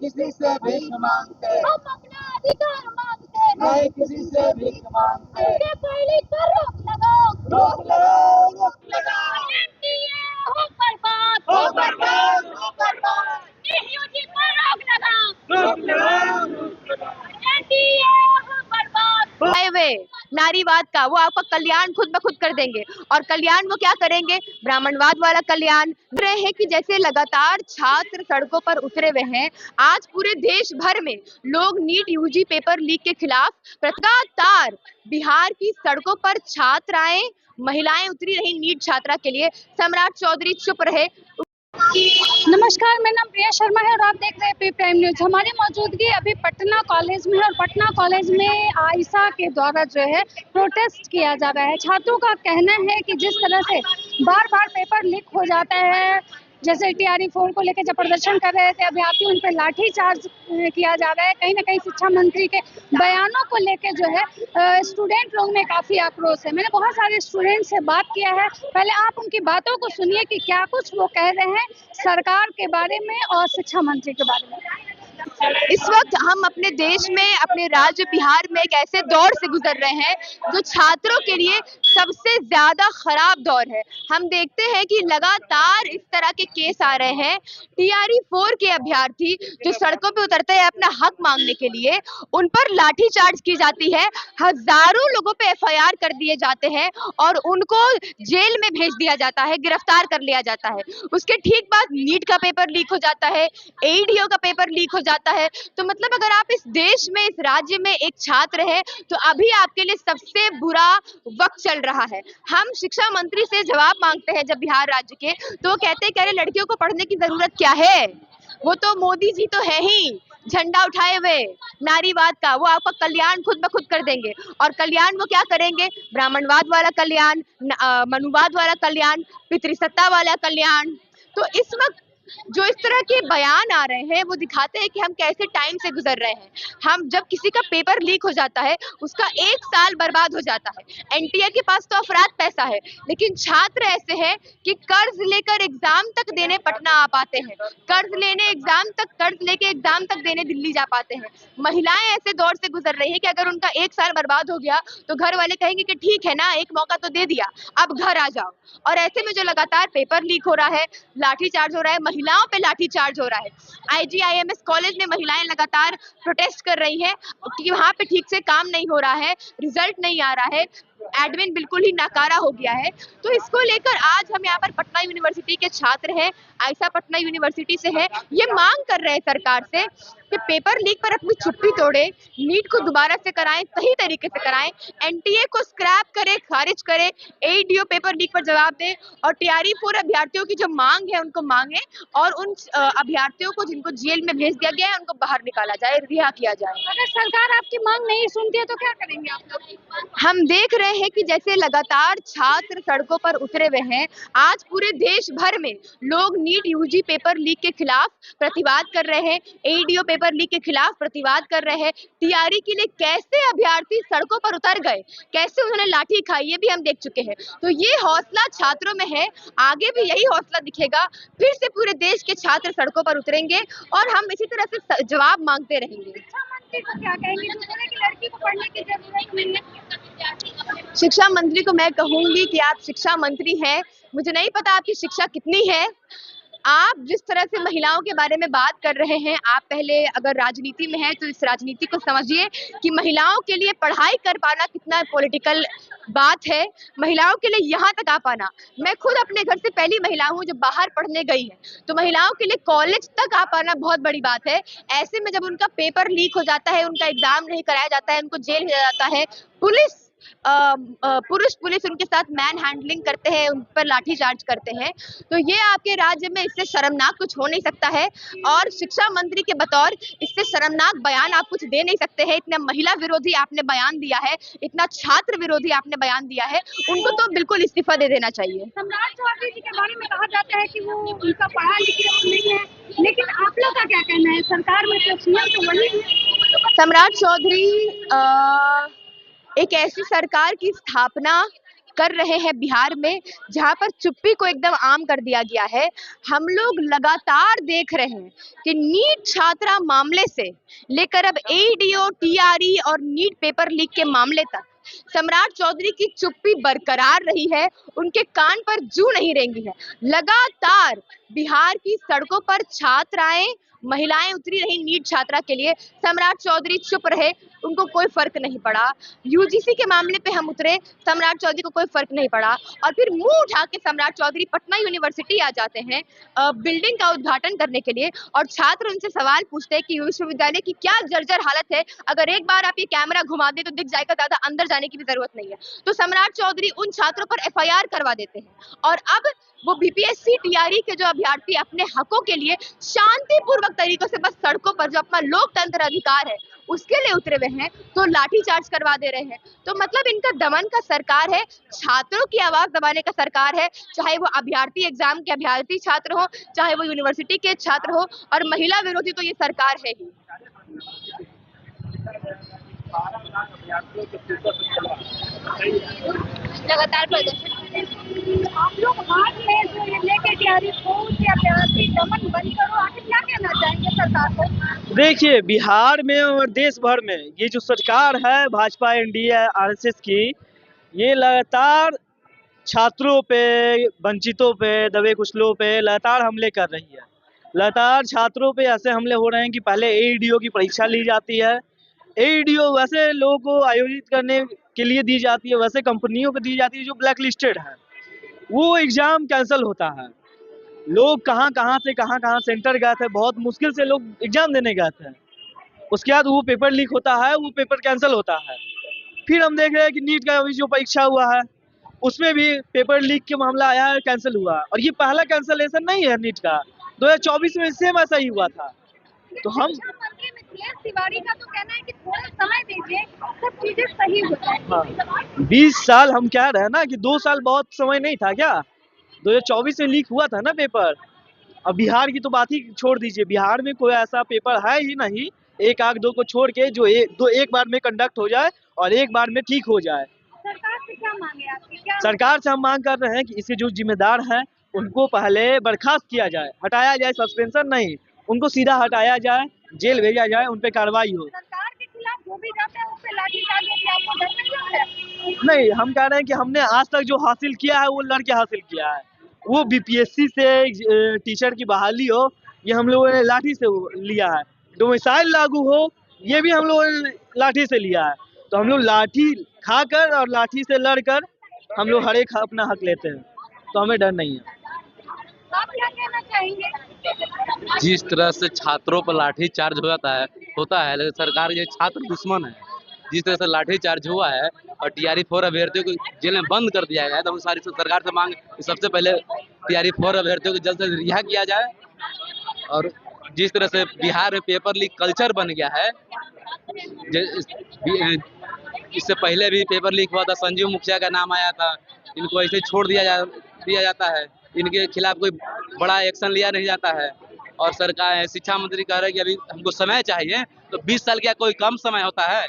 किसी से भीख मांगते, हम अपना अधिकार मांगते, नहीं किसी से भीख मांगते। इनके पहले पर रोक लगाओ, रोक लगाओ, रोक लगाओ। एनडीए हो बर्बाद, हो बर्बाद, हो बर्बाद। यूजी पर रोक लगाओ, रोक लगाओ, रोक लगाओ। एनडीए हो बर्बाद। हाईवे नारीवाद का वो आपका कल्याण खुद ब खुद कर देंगे। और कल्याण वो क्या करेंगे? ब्राह्मणवाद वाला कल्याण। रहे हैं कि जैसे लगातार छात्र सड़कों पर उतरे हुए हैं। आज पूरे देश भर में लोग नीट यूजी पेपर लीक के खिलाफ लगातार बिहार की सड़कों पर छात्र आए, महिलाएं उतरी रही नीट छात्रा के लिए। सम्राट चौधरी चुप रहे। नमस्कार, मेरा नाम प्रिया शर्मा है और आप देख रहे हैं पी प्राइम न्यूज। हमारी मौजूदगी अभी पटना कॉलेज में है और पटना कॉलेज में आयशा के द्वारा जो है प्रोटेस्ट किया जा रहा है। छात्रों का कहना है कि जिस तरह से बार बार पेपर लीक हो जाता है, जैसे टीआरई 4 को लेकर जब प्रदर्शन कर रहे थे अभ्यर्थी, उन पर लाठी चार्ज किया जा रहा है। कहीं ना कहीं शिक्षा मंत्री के बयानों को लेकर जो है स्टूडेंट लोग में काफी आक्रोश है। मैंने बहुत सारे स्टूडेंट से बात किया है, पहले आप उनकी बातों को सुनिए कि क्या कुछ वो कह रहे हैं सरकार के बारे में और शिक्षा मंत्री के बारे में। इस वक्त हम अपने देश में, अपने राज्य बिहार में एक ऐसे दौर से गुजर रहे हैं जो छात्रों के लिए सबसे ज्यादा खराब दौर है। हम देखते हैं कि लगातार इस तरह के केस आ रहे हैं। टीआरई 4 के अभ्यर्थी जो सड़कों पे उतरते हैं अपना हक मांगने के लिए, उन पर लाठीचार्ज की जाती है, हजारों लोगों पे एफआईआर कर दिए जाते हैं और उनको जेल में भेज दिया जाता है, गिरफ्तार कर लिया जाता है। उसके ठीक बाद नीट का पेपर लीक हो जाता है, एईडीओ का पेपर लीक हो जाता है। तो मतलब अगर आप इस देश में, इस राज्य में एक छात्र है तो अभी आपके लिए सबसे बुरा वक्त चल रहा है। हम शिक्षा मंत्री से जवाब मांगते हैं जब बिहार राज्य के, तो वो कहते हैं कि अरे लड़कियों को पढ़ने की जरूरत क्या है, वो तो मोदी जी तो है ही झंडा उठाए हुए नारीवाद का, वो आपका कल्याण खुद ब खुद कर देंगे। और कल्याण वो क्या करेंगे? ब्राह्मणवाद वाला कल्याण, मनुवाद वाला कल्याण, पितृसत्ता वाला कल्याण। तो इस वक्त जो इस तरह के बयान आ रहे हैं वो दिखाते हैं कि हम कैसे टाइम से गुजर रहे हैं। हम जब किसी का पेपर लीक हो जाता है उसका 1 साल बर्बाद हो जाता है। एनटीए के पास तो अफराद पैसा है, लेकिन छात्र ऐसे हैं कि कर्ज लेकर एग्जाम तक देने पटना आ पाते हैं, कर्ज लेके एग्जाम तक देने दिल्ली जा पाते हैं। महिलाएं ऐसे दौर से गुजर रही है कि अगर उनका 1 साल बर्बाद हो गया तो घर वाले कहेंगे कि ठीक है ना, एक मौका तो दे दिया, अब घर आ जाओ। और ऐसे में जो लगातार पेपर लीक हो रहा है, लाठीचार्ज हो रहा है, महिलाओं पे लाठीचार्ज हो रहा है। आईजीआईएमएस कॉलेज में महिलाएं लगातार प्रोटेस्ट कर रही हैं कि वहां पे ठीक से काम नहीं हो रहा है, रिजल्ट नहीं आ रहा है, एडमिन बिल्कुल ही नाकारा हो गया है। तो इसको लेकर आज हम यहाँ पर पटना यूनिवर्सिटी के छात्र हैं, आयशा पटना यूनिवर्सिटी से है, ये मांग कर रहे हैं सरकार से कि पेपर लीक पर अपनी चुप्पी तोड़े, नीट को दोबारा से कराएं, सही तरीके से कराएं, एनटीए को स्क्रैप करे, खारिज करे, एईडीओ पेपर लीक पर जवाब दे और टीआरई 4 अभ्यर्थियों की जो मांग है उनको मांगे और उन अभ्यर्थियों को जिनको जेल में भेज दिया गया है उनको बाहर निकाला जाए, रिहा किया जाए। अगर सरकार आपकी मांग नहीं सुनती है तो क्या करेंगे आप लोग? हम देख रहे हैं कि जैसे लगातार छात्र सड़कों पर उतरे हुए हैं। आज पूरे देश भर में लोग नीट यूजी पेपर लीक के खिलाफ प्रतिवाद कर रहे हैं, एईडीओ पेपर लीक के खिलाफ प्रतिवाद कर रहे हैं। टीआरई के लिए कैसे अभ्यर्थी सड़कों पर उतर गए, कैसे उन्होंने लाठी खाई, ये भी हम देख चुके हैं। तो ये हौसला छात्रों में है, आगे भी यही हौसला दिखेगा, फिर से पूरे देश के छात्र सड़कों पर उतरेंगे और हम इसी तरह से जवाब मांगते रहेंगे। को क्या कहेंगे कि लड़की को पढ़ने की जरूरत नहीं है? शिक्षा मंत्री को मैं कहूंगी कि आप शिक्षा मंत्री हैं, मुझे नहीं पता आपकी शिक्षा कितनी है। आप जिस तरह से महिलाओं के बारे में बात कर रहे हैं, आप पहले अगर राजनीति में हैं तो इस राजनीति को समझिए कि महिलाओं के लिए पढ़ाई कर पाना कितना पॉलिटिकल बात है, महिलाओं के लिए यहाँ तक आ पाना। मैं खुद अपने घर से पहली महिला हूँ जो बाहर पढ़ने गई है, तो महिलाओं के लिए कॉलेज तक आ पाना बहुत बड़ी बात है। ऐसे में जब उनका पेपर लीक हो जाता है, उनका एग्जाम नहीं कराया जाता है, उनको जेल भेजा जाता है, पुलिस उनके साथ मैन हैंडलिंग करते हैं, उन पर लाठीचार्ज करते हैं, तो ये आपके राज्य में इससे शर्मनाक कुछ हो नहीं सकता है। और शिक्षा मंत्री के बतौर इससे शर्मनाक बयान आप कुछ दे नहीं सकते हैं। इतना महिला विरोधी आपने बयान दिया है, इतना छात्र विरोधी आपने बयान दिया है, उनको तो बिल्कुल इस्तीफा दे देना चाहिए। सम्राट चौधरी जी के बारे में कहा जाता है कि वो उनका पढ़ा लिखा नहीं है, लेकिन आप लोग का क्या कहना है? सरकार में तो सीएम तो वही है। सम्राट चौधरी एक ऐसी सरकार की स्थापना कर रहे हैं बिहार में, जहां पर चुप्पी को एकदम आम कर दिया गया है। हम लोग लगातार देख रहे हैं कि नीट छात्रा मामले से लेकर अब एईडीओ, टीआरई और नीट पेपर लीक के मामले तक सम्राट चौधरी की चुप्पी बरकरार रही है, उनके कान पर जू नहीं रेंगी है। लगातार बिहार की सड़कों पर छात्राएं, महिलाएं उतरी रही नीट छात्रा के लिए, सम्राट चौधरी चुप रहे, उनको कोई फर्क नहीं पड़ा। यूजीसी के मामले पे हम उतरे, सम्राट चौधरी को कोई फर्क नहीं पड़ा। और फिर मुंह उठा के सम्राट चौधरी पटना यूनिवर्सिटी आ जाते हैं बिल्डिंग का उद्घाटन करने के लिए, और छात्र उनसे सवाल पूछते हैं कि विश्वविद्यालय की क्या जर्जर हालत है, अगर एक बार आप ये कैमरा घुमा दे तो दिख जाएगा, ज्यादा अंदर जाने की भी जरूरत नहीं है। तो सम्राट चौधरी उन छात्रों पर एफआईआर करवा देते हैं, और अब वो बीपीएससी टीआरई के जो अभ्यर्थी अपने हकों के लिए शांतिपूर्वक तरीकों से बस सड़कों पर जो अपना लोकतंत्र अधिकार है उसके लिए उतरे हुए हैं, तो लाठीचार्ज करवा दे रहे हैं। तो मतलब इनका दमन का सरकार है, छात्रों की आवाज दबाने का सरकार है, चाहे वो अभ्यर्थी एग्जाम के अभ्यर्थी छात्र हो, चाहे वो यूनिवर्सिटी के छात्र हो, और महिला विरोधी तो ये सरकार है ही। लगातार प्रदर्शन आप लोग हाथ में जो ये लेके टीआरई फौज या अभ्यर्थी दमन बंद करो, आखिर क्या कहना चाहेंगे सरकार को? देखिए, बिहार में और देश भर में ये जो सरकार है भाजपा, एनडीए, आरएसएस की, ये लगातार छात्रों पे, वंचितों पे, दबे कुचलों पे लगातार हमले कर रही है। लगातार छात्रों पे ऐसे हमले हो रहे हैं कि पहले एईडीओ की परीक्षा ली जाती है। एईडीओ वैसे लोगों को आयोजित करने के लिए दी जाती है, वैसे कंपनियों को दी जाती है जो ब्लैक लिस्टेड है। वो एग्जाम कैंसिल होता है। लोग कहाँ कहाँ से सेंटर गए थे, बहुत मुश्किल से लोग एग्जाम देने गए थे। उसके बाद वो पेपर लीक होता है, वो पेपर कैंसिल होता है। फिर हम देख रहे हैं कि नीट का अभी जो परीक्षा हुआ है उसमें भी पेपर लीक के मामला आया है, कैंसिल हुआ। और ये पहला कैंसिलेशन नहीं है नीट का, 2024 में सेम ऐसा ही हुआ था। तो हम मंत्री मिथिलेश तिवारी का तो कहना है कि थोड़ा समय दीजिए, सब चीजें सही हो जाएंगी। 20 साल हम कह रहे हैं ना कि 2 साल बहुत समय नहीं था क्या? 2024 में लीक हुआ था ना पेपर। अब बिहार की तो बात ही छोड़ दीजिए, बिहार में कोई ऐसा पेपर है ही नहीं, एक आध दो को छोड़ के, जो एक बार में कंडक्ट हो जाए और एक बार में ठीक हो जाए। सरकार से क्या मांगे आपकी? क्या सरकार से हम मांग कर रहे हैं कि इसके जो जिम्मेदार हैं उनको पहले बर्खास्त किया जाए, हटाया जाए, सस्पेंशन नहीं, उनको सीधा हटाया जाए, जेल भेजा जाए, उन पे कार्रवाई हो। सरकार के खिलाफ जो भी जाते हैं उस पे लाठीचार्ज होती है, आपको डर नहीं लगता है? नहीं, हम कह रहे हैं कि हमने आज तक जो हासिल किया है वो लड़के हासिल किया है। वो बीपीएससी से टीचर की बहाली हो, ये हम लोगों ने लाठी से लिया है। डोमिसाइल लागू हो, ये भी हम लोगों ने लाठी से लिया है। तो हम लोग लाठी खाकर और लाठी से लड़कर हम लोग हर एक अपना हक लेते हैं, तो हमें डर नहीं है। आप क्या कहना चाहेंगे? जिस तरह से छात्रों पर लाठी चार्ज होता है, लेकिन सरकार ये छात्र दुश्मन है। जिस तरह से लाठी चार्ज हुआ है और टीआरई 4 अभ्यर्थियों को जेल में बंद कर दिया गया है, तो हम सारी सरकार से मांग कि सबसे पहले टीआरई 4 अभ्यर्थियों को जल्द से रिहा किया जाए। और जिस तरह से बिहार में पेपर लीक कल्चर बन गया है, इससे पहले भी पेपर लीक हुआ था, संजीव मुखिया का नाम आया था, इनको ऐसे छोड़ दिया जाता है, इनके खिलाफ कोई बड़ा एक्शन लिया नहीं जाता है। और सरकार, शिक्षा मंत्री कह रहे हैं कि अभी हमको समय चाहिए, तो 20 साल क्या कोई कम समय होता है?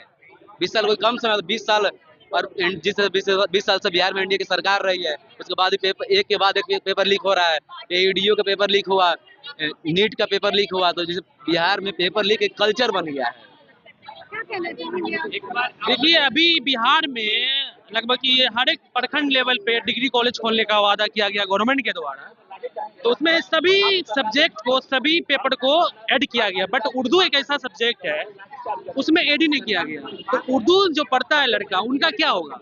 20 साल कोई कम समय? 20 साल, और जिस 20 साल से बिहार में एनडीए की सरकार रही है, उसके बाद एक के बाद एक पेपर लीक हो रहा है। एईडीओ का पेपर लीक हुआ, नीट का पेपर लीक हुआ, तो जिस बिहार में पेपर लीक एक कल्चर बन गया है। क्या कहना चाहेंगे आप? देखिए, अभी बिहार में लगभग ये हर एक प्रखंड लेवल पे डिग्री कॉलेज खोलने का वादा किया गया गवर्नमेंट के द्वारा, तो उसमें सभी सब्जेक्ट को, सभी पेपर को ऐड किया गया। बट उर्दू एक ऐसा सब्जेक्ट है उसमें ऐड ही नहीं किया गया। तो उर्दू जो पढ़ता है लड़का, उनका क्या होगा?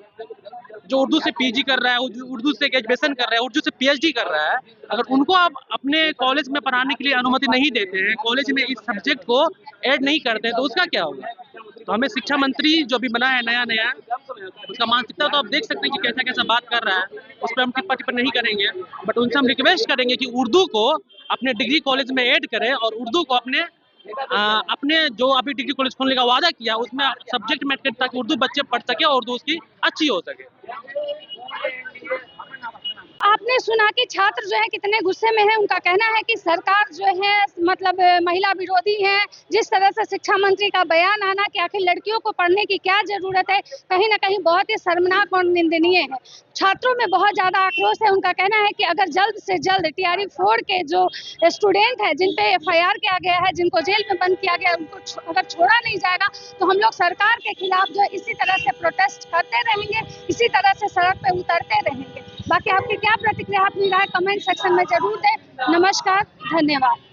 जो उर्दू से पीजी कर रहा है, उर्दू से ग्रेजुएशन कर रहा है, उर्दू से पीएचडी कर रहा है, अगर उनको आप अपने कॉलेज में पढ़ाने के लिए अनुमति नहीं देते हैं, कॉलेज में इस सब्जेक्ट को ऐड नहीं करते हैं, तो उसका क्या होगा? तो हमें शिक्षा मंत्री जो भी बना है नया, उसका मानसिकता तो आप देख सकते हैं कि कैसा बात कर रहा है, उस पर हम टिप्पणी नहीं करेंगे। बट उनसे हम रिक्वेस्ट करेंगे कि उर्दू को अपने डिग्री कॉलेज में ऐड करें, और उर्दू को अपने जो अभी डिग्री कॉलेज खोलने का वादा किया उसमें सब्जेक्ट में, ताकि उर्दू बच्चे पढ़ सके और उर्दू उसकी अच्छी हो सके। आपने सुना कि छात्र जो है कितने गुस्से में है। उनका कहना है कि सरकार जो है मतलब महिला विरोधी है। जिस तरह से शिक्षा मंत्री का बयान आना कि आखिर लड़कियों को पढ़ने की क्या जरूरत है, कहीं ना कहीं बहुत ही शर्मनाक और निंदनीय है। छात्रों में बहुत ज्यादा आक्रोश है। उनका कहना है कि अगर जल्द से जल्द टीआरई 4 के जो स्टूडेंट है, जिन पे FIR किया गया है, जिनको जेल में बंद किया गया है, उनको अगर छोड़ा नहीं जाएगा तो हम लोग सरकार के खिलाफ जो है इसी तरह से प्रोटेस्ट करते रहेंगे, इसी तरह से सड़क पे उतरते रहेंगे। बाकी आपकी क्या प्रतिक्रिया, अपनी राय कमेंट सेक्शन में जरूर दें। नमस्कार, धन्यवाद।